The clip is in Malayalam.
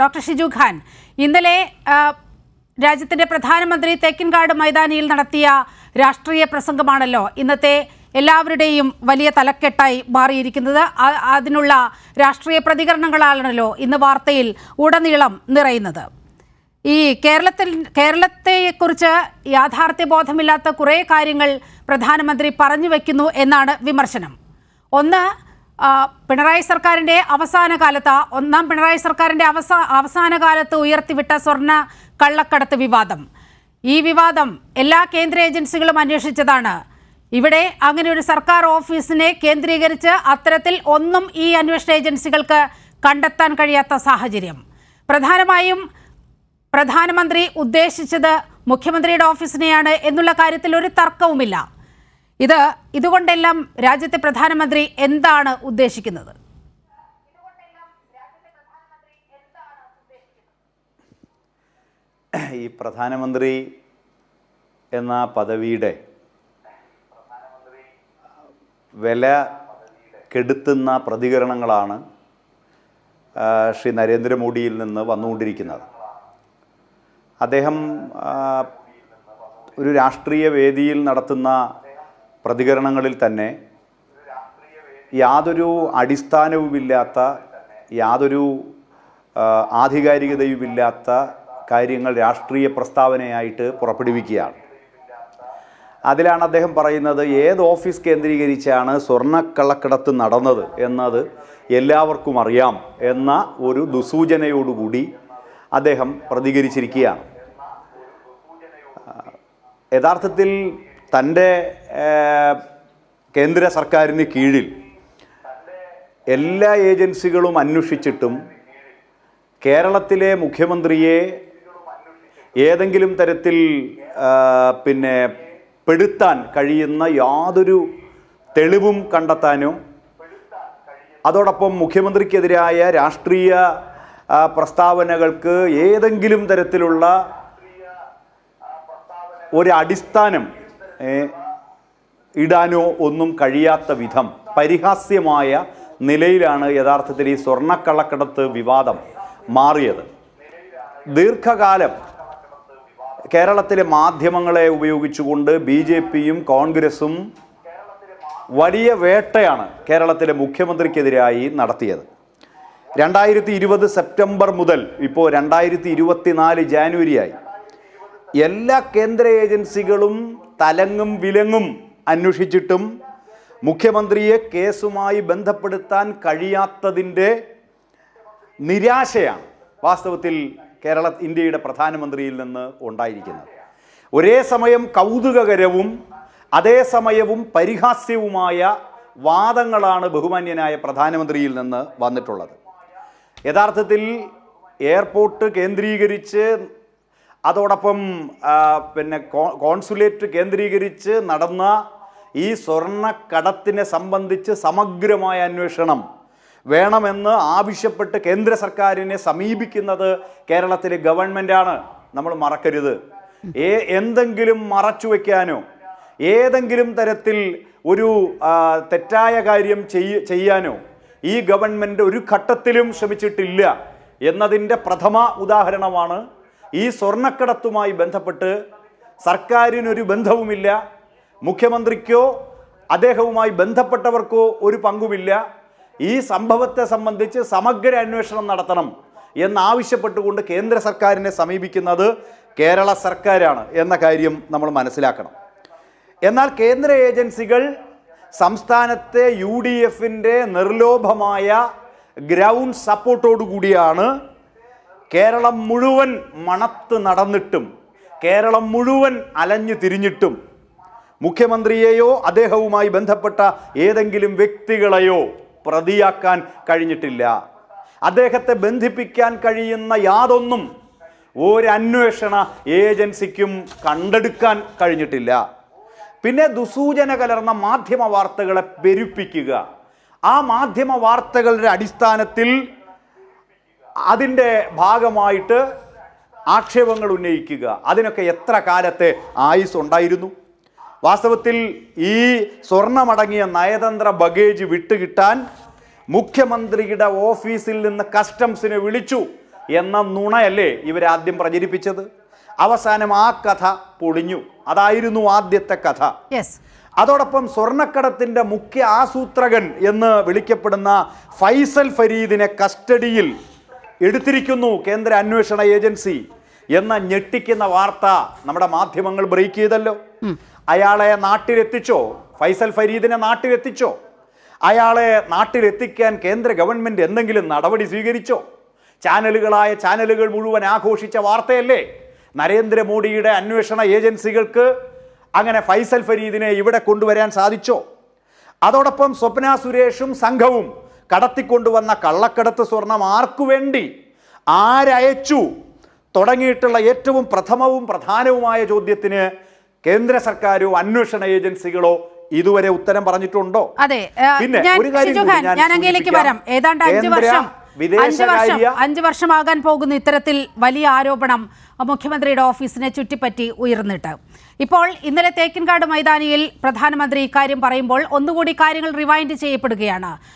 ഡോക്ടർ ഷിജു ഖാൻ, ഇന്നലെ രാജ്യത്തിന്റെ പ്രധാനമന്ത്രി തെക്കിൻകാട് മൈതാനിയിൽ നടത്തിയ രാഷ്ട്രീയ പ്രസംഗമാണല്ലോ ഇന്നത്തെ എല്ലാവരുടെയും വലിയ തലക്കെട്ടായി മാറിയിരിക്കുന്നത്. അതിനുള്ള രാഷ്ട്രീയ പ്രതികരണങ്ങളാണല്ലോ ഇന്ന് വാർത്തയിൽ ഉടനീളം നിറയുന്നത്. ഈ കേരളത്തെക്കുറിച്ച് യാഥാർത്ഥ്യബോധമില്ലാത്ത കുറേ കാര്യങ്ങൾ പ്രധാനമന്ത്രി പറഞ്ഞു വയ്ക്കുന്നു എന്നാണ് വിമർശനം. ഒന്ന്, പിണറായി സർക്കാരിൻ്റെ ഒന്നാം പിണറായി സർക്കാരിൻ്റെ അവസാന കാലത്ത് ഉയർത്തിവിട്ട സ്വർണ്ണ കള്ളക്കടത്ത് വിവാദം. ഈ വിവാദം എല്ലാ കേന്ദ്ര ഏജൻസികളും അന്വേഷിച്ചതാണ്. ഇവിടെ അങ്ങനെ ഒരു സർക്കാർ ഓഫീസിനെ കേന്ദ്രീകരിച്ച് അത്തരത്തിൽ ഒന്നും ഈ അന്വേഷണ ഏജൻസികൾക്ക് കണ്ടെത്താൻ കഴിയാത്ത സാഹചര്യം. പ്രധാനമായും പ്രധാനമന്ത്രി ഉദ്ദേശിച്ചത് മുഖ്യമന്ത്രിയുടെ ഓഫീസിനെയാണ് എന്നുള്ള കാര്യത്തിൽ ഒരു തർക്കവുമില്ല. ഇതുകൊണ്ടെല്ലാം രാജ്യത്തെ പ്രധാനമന്ത്രി എന്താണ് ഉദ്ദേശിക്കുന്നത്? ഈ പ്രധാനമന്ത്രി എന്ന പദവിയുടെ വില കെടുത്തുന്ന പ്രതികരണങ്ങളാണ് ശ്രീ നരേന്ദ്രമോദിയിൽ നിന്ന് വന്നുകൊണ്ടിരിക്കുന്നത്. അദ്ദേഹം ഒരു രാഷ്ട്രീയ വേദിയിൽ നടത്തുന്ന പ്രതികരണങ്ങളിൽ തന്നെ യാതൊരു അടിസ്ഥാനവുമില്ലാത്ത, യാതൊരു ആധികാരികതയുമില്ലാത്ത കാര്യങ്ങൾ രാഷ്ട്രീയ പ്രസ്താവനയായിട്ട് പുറപ്പെടുവിക്കുകയാണ്. അതിലാണ് അദ്ദേഹം പറയുന്നത്, ഏത് ഓഫീസ് കേന്ദ്രീകരിച്ചാണ് സ്വർണ്ണക്കള്ളക്കടത്ത് നടന്നത് എന്നത് എല്ലാവർക്കും അറിയാം എന്ന ഒരു ദുസൂചനയോടുകൂടി അദ്ദേഹം പ്രതികരിച്ചിരിക്കുകയാണ്. യഥാർത്ഥത്തിൽ തൻ്റെ കേന്ദ്ര സർക്കാരിന് കീഴിൽ എല്ലാ ഏജൻസികളും അന്വേഷിച്ചിട്ടും കേരളത്തിലെ മുഖ്യമന്ത്രിയെ ഏതെങ്കിലും തരത്തിൽ പെടുത്താൻ കഴിയുന്ന യാതൊരു തെളിവും കണ്ടെത്താനോ അതോടൊപ്പം മുഖ്യമന്ത്രിക്കെതിരായ രാഷ്ട്രീയ പ്രസ്താവനകൾക്ക് ഏതെങ്കിലും തരത്തിലുള്ള ഒരു അടിസ്ഥാനം ഇടാനോ ഒന്നും കഴിയാത്ത വിധം പരിഹാസ്യമായ നിലയിലാണ് യഥാർത്ഥത്തിൽ ഈ സ്വർണ്ണക്കള്ളക്കടത്ത് വിവാദം മാറിയത്. ദീർഘകാലം കേരളത്തിലെ മാധ്യമങ്ങളെ ഉപയോഗിച്ചുകൊണ്ട് BJPയും കോൺഗ്രസും വലിയ വേട്ടയാണ് കേരളത്തിലെ മുഖ്യമന്ത്രിക്കെതിരായി നടത്തിയത്. 2020 സെപ്റ്റംബർ മുതൽ ഇപ്പോൾ 2024 ജാനുവരിയായി എല്ലാ കേന്ദ്ര ഏജൻസികളും തലങ്ങും വിലങ്ങും അന്വേഷിച്ചിട്ടും മുഖ്യമന്ത്രിയെ കേസുമായി ബന്ധപ്പെടുത്താൻ കഴിയാത്തതിൻ്റെ നിരാശയാണ് വാസ്തവത്തിൽ ഇന്ത്യയുടെ പ്രധാനമന്ത്രിയിൽ നിന്ന് ഉണ്ടായിരിക്കുന്നത്. ഒരേ സമയം കൗതുകകരവും അതേസമയവും പരിഹാസ്യവുമായ വാദങ്ങളാണ് ബഹുമാന്യനായ പ്രധാനമന്ത്രിയിൽ നിന്ന് വന്നിട്ടുള്ളത്. യഥാർത്ഥത്തിൽ എയർപോർട്ട് കേന്ദ്രീകരിച്ച് അതോടൊപ്പം കോൺസുലേറ്റ് കേന്ദ്രീകരിച്ച് നടന്ന ഈ സ്വർണ്ണക്കടത്തിനെ സംബന്ധിച്ച് സമഗ്രമായ അന്വേഷണം വേണമെന്ന് ആവശ്യപ്പെട്ട് കേന്ദ്ര സർക്കാരിനെ സമീപിക്കുന്നത് കേരളത്തിലെ ഗവൺമെൻറ്റാണ്. നമ്മൾ മറക്കരുത്. എന്തെങ്കിലും മറച്ചു വയ്ക്കാനോ ഏതെങ്കിലും തരത്തിൽ ഒരു തെറ്റായ കാര്യം ചെയ്യാനോ ഈ ഗവൺമെൻറ് ഒരു ഘട്ടത്തിലും ശ്രമിച്ചിട്ടില്ല എന്നതിൻ്റെ പ്രഥമ ഉദാഹരണമാണ് ഈ സ്വർണ്ണക്കടത്തുമായി ബന്ധപ്പെട്ട് സർക്കാരിനൊരു ബന്ധവുമില്ല, മുഖ്യമന്ത്രിക്കോ അദ്ദേഹവുമായി ബന്ധപ്പെട്ടവർക്കോ ഒരു പങ്കുമില്ല. ഈ സംഭവത്തെ സംബന്ധിച്ച് സമഗ്ര അന്വേഷണം നടത്തണം എന്നാവശ്യപ്പെട്ടുകൊണ്ട് കേന്ദ്ര സർക്കാരിനെ സമീപിക്കുന്നത് കേരള സർക്കാരാണ് എന്ന കാര്യം നമ്മൾ മനസ്സിലാക്കണം. എന്നാൽ കേന്ദ്ര ഏജൻസികൾ സംസ്ഥാനത്തെ UDFൻ്റെ നിർലോഭമായ ഗ്രൗണ്ട് സപ്പോർട്ടോടുകൂടിയാണ് കേരളം മുഴുവൻ മണത്ത് നടന്നിട്ടും കേരളം മുഴുവൻ അലഞ്ഞു തിരിഞ്ഞിട്ടും മുഖ്യമന്ത്രിയെയോ അദ്ദേഹവുമായി ബന്ധപ്പെട്ട ഏതെങ്കിലും വ്യക്തികളെയോ പ്രതിയാക്കാൻ കഴിഞ്ഞിട്ടില്ല. അദ്ദേഹത്തെ ബന്ധിപ്പിക്കാൻ കഴിയുന്ന യാതൊന്നും ഒരു അന്വേഷണ ഏജൻസിക്കും കണ്ടെടുക്കാൻ കഴിഞ്ഞിട്ടില്ല. പിന്നെ ദുസൂചന കലർന്ന മാധ്യമ വാർത്തകളെ പെരുപ്പിക്കുക, ആ മാധ്യമ വാർത്തകളുടെ അടിസ്ഥാനത്തിൽ അതിൻ്റെ ഭാഗമായിട്ട് ആക്ഷേപങ്ങൾ ഉന്നയിക്കുക, അതിനൊക്കെ എത്ര കാലത്തെ ആയുസ് ഉണ്ടായിരുന്നു? വാസ്തവത്തിൽ ഈ സ്വർണമടങ്ങിയ നയതന്ത്ര ബഗേജ് വിട്ടുകിട്ടാൻ മുഖ്യമന്ത്രിയുടെ ഓഫീസിൽ നിന്ന് കസ്റ്റംസിനെ വിളിച്ചു. എന്ന നുണയല്ലേ ഇവരാദ്യം പ്രചരിപ്പിച്ചത്? അവസാനം ആ കഥ പൊളിഞ്ഞു. അതായിരുന്നു ആദ്യത്തെ കഥ. അതോടൊപ്പം സ്വർണ്ണക്കടത്തിന്റെ മുഖ്യ ആസൂത്രകൻ എന്ന് വിളിക്കപ്പെടുന്ന ഫൈസൽ ഫരീദിനെ കസ്റ്റഡിയിൽ എടുത്തിരിക്കുന്നു കേന്ദ്ര അന്വേഷണ ഏജൻസി എന്ന ഞെട്ടിക്കുന്ന വാർത്ത നമ്മുടെ മാധ്യമങ്ങൾ ബ്രേക്ക് ചെയ്തല്ലോ. അയാളെ നാട്ടിലെത്തിച്ചോ? ഫൈസൽ ഫരീദിനെ നാട്ടിലെത്തിച്ചോ? അയാളെ നാട്ടിലെത്തിക്കാൻ കേന്ദ്ര ഗവൺമെന്റ് എന്തെങ്കിലും നടപടി സ്വീകരിച്ചോ? ചാനലുകൾ മുഴുവൻ ആഘോഷിച്ച വാർത്തയല്ലേ. നരേന്ദ്രമോദിയുടെ അന്വേഷണ ഏജൻസികൾക്ക് അങ്ങനെ ഫൈസൽ ഫരീദിനെ ഇവിടെ കൊണ്ടുവരാൻ സാധിച്ചോ? അതോടൊപ്പം സ്വപ്ന സുരേഷും സംഘവും കടത്തിക്കൊണ്ടുവന്ന കള്ളക്കടത്ത് സ്വർണം ആർക്കു വേണ്ടി, ആരയച്ചു തുടങ്ങിയിട്ടുള്ള ഏറ്റവും പ്രഥമവും പ്രധാനവുമായ ചോദ്യത്തിന് കേന്ദ്ര സർക്കാരോ അന്വേഷണ ഏജൻസികളോ ഇതുവരെ ഉത്തരം പറഞ്ഞിട്ടുണ്ടോ? അതെ, ഞാൻ അങ്ങയിലേക്ക് വരാം. ഏതാണ്ട് 5 വർഷമാകാൻ പോകുന്ന ഇത്തരത്തിൽ വലിയ ആരോപണം മുഖ്യമന്ത്രിയുടെ ഓഫീസിനെ ചുറ്റിപ്പറ്റി ഉയർന്നിട്ട് ഇപ്പോൾ ഇന്നലെ തേക്കിൻകാട് മൈതാനിയിൽ പ്രധാനമന്ത്രി ഇക്കാര്യം പറയുമ്പോൾ ഒന്നുകൂടി കാര്യങ്ങൾ റിവൈൻഡ് ചെയ്യപ്പെടുകയാണ്.